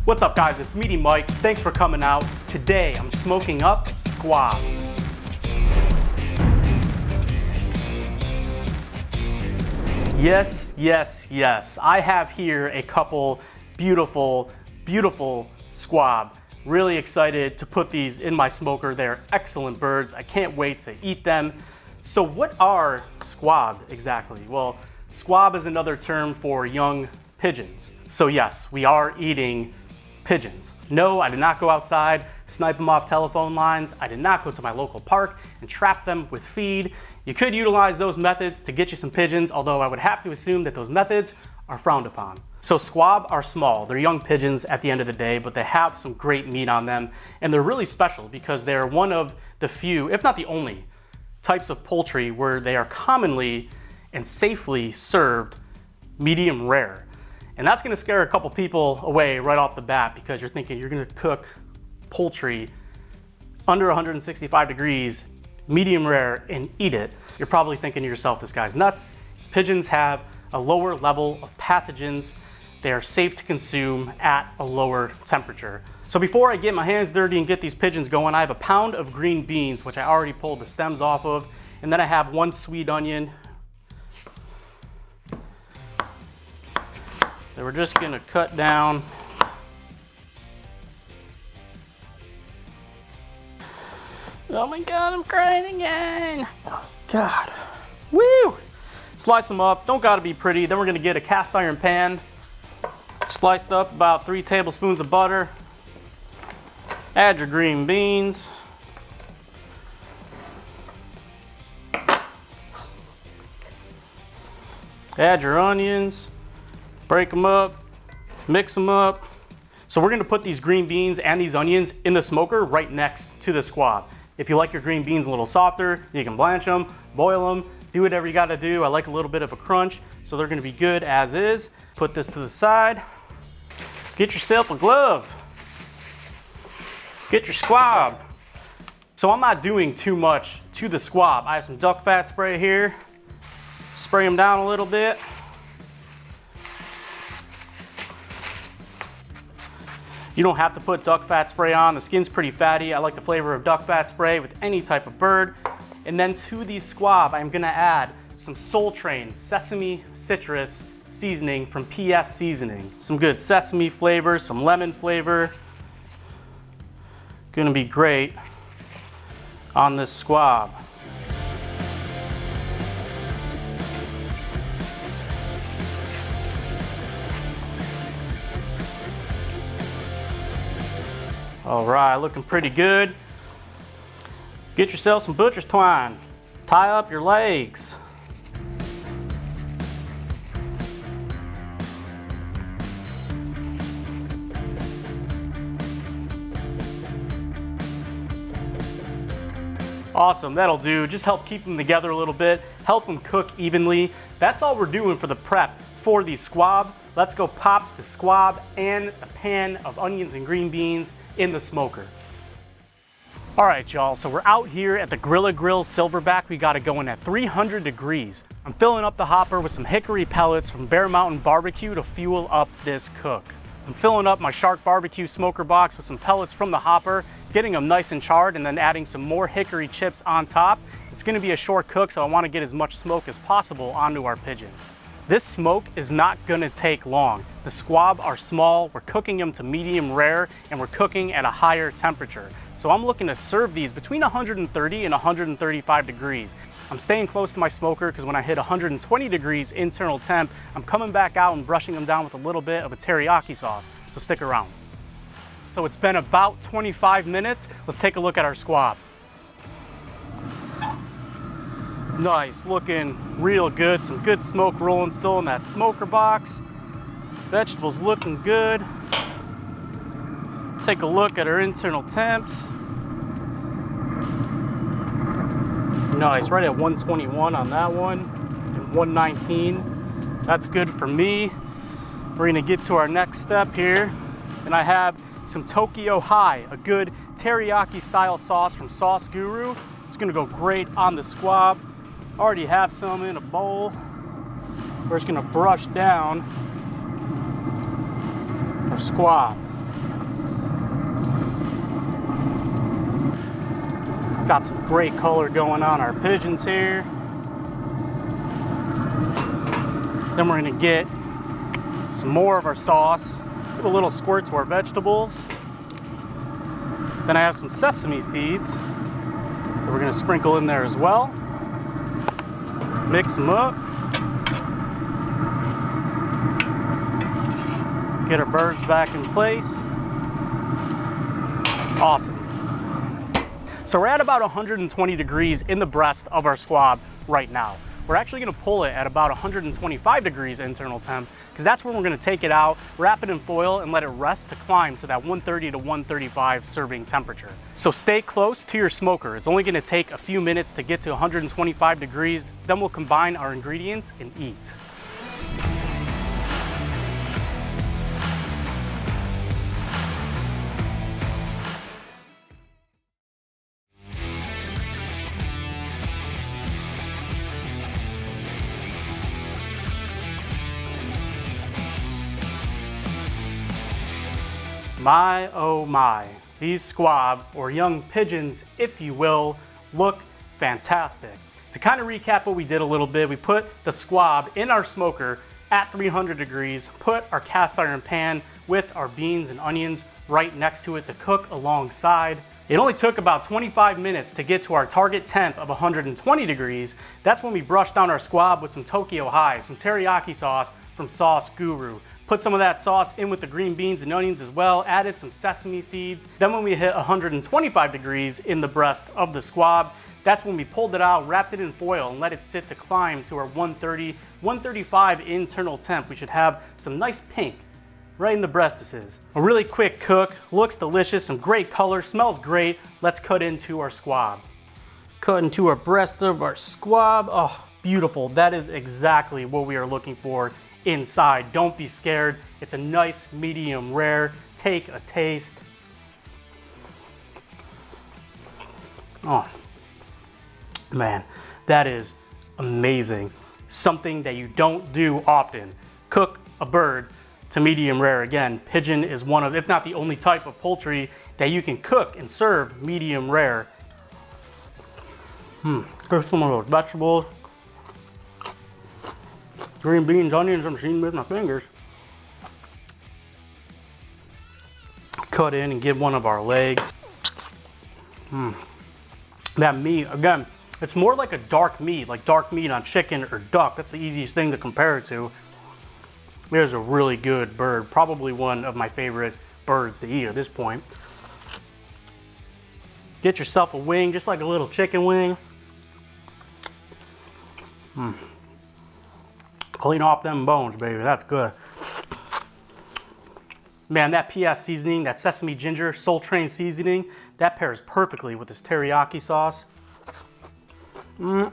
What's up guys, it's Meaty Mike. Thanks for coming out. Today I'm smoking up squab. Yes, yes, yes. I have here a couple beautiful squab. Really excited to put these in my smoker. They're excellent birds. I can't wait to eat them. So what are squab exactly? Well, squab is another term for young pigeons. So yes, we are eating pigeons. No, I did not go outside, snipe them off telephone lines. I did not go to my local park and trap them with feed. You could utilize those methods to get you some pigeons, although I would have to assume that those methods are frowned upon. So squab are small. They're young pigeons at the end of the day, but they have some great meat on them. And they're really special because they're one of the few, if not the only, types of poultry where they are commonly and safely served medium rare. And that's gonna scare a couple people away right off the bat because you're thinking you're gonna cook poultry under 165 degrees, medium rare, and eat it. You're probably thinking to yourself, this guy's nuts. Pigeons have a lower level of pathogens. They are safe to consume at a lower temperature. So before I get my hands dirty and get these pigeons going, I have a pound of green beans, which I already pulled the stems off of. And then I have one sweet onion that we're just gonna cut down. Oh my God, I'm crying again. Oh God, woo! Slice them up, don't gotta be pretty. Then we're gonna get a cast iron pan, sliced up about 3 tablespoons of butter. Add your green beans. Add your onions. Break them up, mix them up. So we're gonna put these green beans and these onions in the smoker right next to the squab. If you like your green beans a little softer, you can blanch them, boil them, do whatever you gotta do. I like a little bit of a crunch, so they're gonna be good as is. Put this to the side. Get yourself a glove. Get your squab. So I'm not doing too much to the squab. I have some duck fat spray here. Spray them down a little bit. You don't have to put duck fat spray on. The skin's pretty fatty. I like the flavor of duck fat spray with any type of bird. And then to these squab, I'm gonna add some Soul Train sesame citrus seasoning from PS Seasoning. Some good sesame flavor, some lemon flavor. Gonna be great on this squab. All right, looking pretty good. Get yourself some butcher's twine. Tie up your legs. Awesome, that'll do. Just help keep them together a little bit, help them cook evenly. That's all we're doing for the prep for these squab. Let's go pop the squab and a pan of onions and green beans in the smoker. All right, y'all, so we're out here at the Grilla Grill Silverbac. We got it going at 300 degrees. I'm filling up the hopper with some hickory pellets from Bear Mountain Barbecue to fuel up this cook. I'm filling up my Shark Barbecue smoker box with some pellets from the hopper, getting them nice and charred, and then adding some more hickory chips on top. It's gonna be a short cook, so I wanna get as much smoke as possible onto our pigeon. This smoke is not gonna take long. The squab are small, we're cooking them to medium rare, and we're cooking at a higher temperature. So I'm looking to serve these between 130 and 135 degrees. I'm staying close to my smoker because when I hit 120 degrees internal temp, I'm coming back out and brushing them down with a little bit of a teriyaki sauce, so stick around. So it's been about 25 minutes. Let's take a look at our squab. Nice, looking real good. Some good smoke rolling still in that smoker box. Vegetables looking good. Take a look at our internal temps. Nice, right at 121 on that one, and 119. That's good for me. We're gonna get to our next step here, and I have some Tokyo High, a good teriyaki style sauce from Sauce Guru. It's gonna go great on the squab. Already have some in a bowl. We're just gonna brush down our squab. Got some great color going on our pigeons here. Then we're gonna get some more of our sauce. Give a little squirt to our vegetables. Then I have some sesame seeds that we're gonna sprinkle in there as well. Mix them up. Get our birds back in place. Awesome. So we're at about 120 degrees in the breast of our squab right now. We're actually gonna pull it at about 125 degrees internal temp, because that's when we're gonna take it out, wrap it in foil, and let it rest to climb to that 130 to 135 serving temperature. So stay close to your smoker. It's only gonna take a few minutes to get to 125 degrees, then we'll combine our ingredients and eat. My, oh my, these squab, or young pigeons, if you will, look fantastic. To kind of recap what we did a little bit, we put the squab in our smoker at 300 degrees, put our cast iron pan with our beans and onions right next to it to cook alongside. It only took about 25 minutes to get to our target temp of 120 degrees. That's when we brushed down our squab with some Tokyo High, some teriyaki sauce from Sauce Guru. Put some of that sauce in with the green beans and onions as well, added some sesame seeds. Then when we hit 125 degrees in the breast of the squab, that's when we pulled it out, wrapped it in foil, and let it sit to climb to our 130, 135 internal temp. We should have some nice pink right in the breastises. A really quick cook, looks delicious, some great color, smells great. Let's cut into our squab. Cut into our breast of our squab. Oh, beautiful. That is exactly what we are looking for inside. Don't be scared. It's a nice medium rare. Take a taste. Oh, man, that is amazing. Something that you don't do often. Cook a bird to medium rare. Again, pigeon is one of, if not the only type of poultry that you can cook and serve medium rare. Here's some of those vegetables. Green beans, onions, I'm seeing with my fingers. Cut in and get one of our legs. That meat, again, it's more like a dark meat, like dark meat on chicken or duck. That's the easiest thing to compare it to. There's a really good bird, probably one of my favorite birds to eat at this point. Get yourself a wing, just like a little chicken wing. Clean off them bones, baby, that's good. Man, that PS seasoning, that sesame ginger, Soul Train seasoning, that pairs perfectly with this teriyaki sauce. You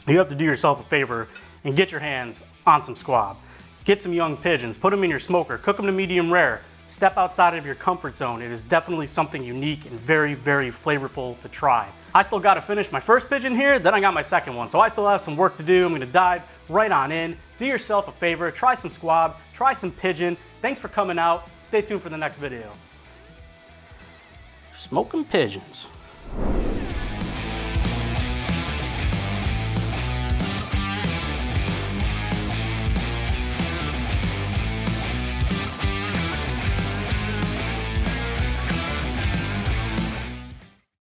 have to do yourself a favor and get your hands on some squab. Get some young pigeons, put them in your smoker, cook them to medium rare. Step outside of your comfort zone. It is definitely something unique and very, very flavorful to try. I still got to finish my first pigeon here, then I got my second one. So I still have some work to do. I'm going to dive right on in. Do yourself a favor, try some squab, try some pigeon. Thanks for coming out. Stay tuned for the next video. Smoking pigeons.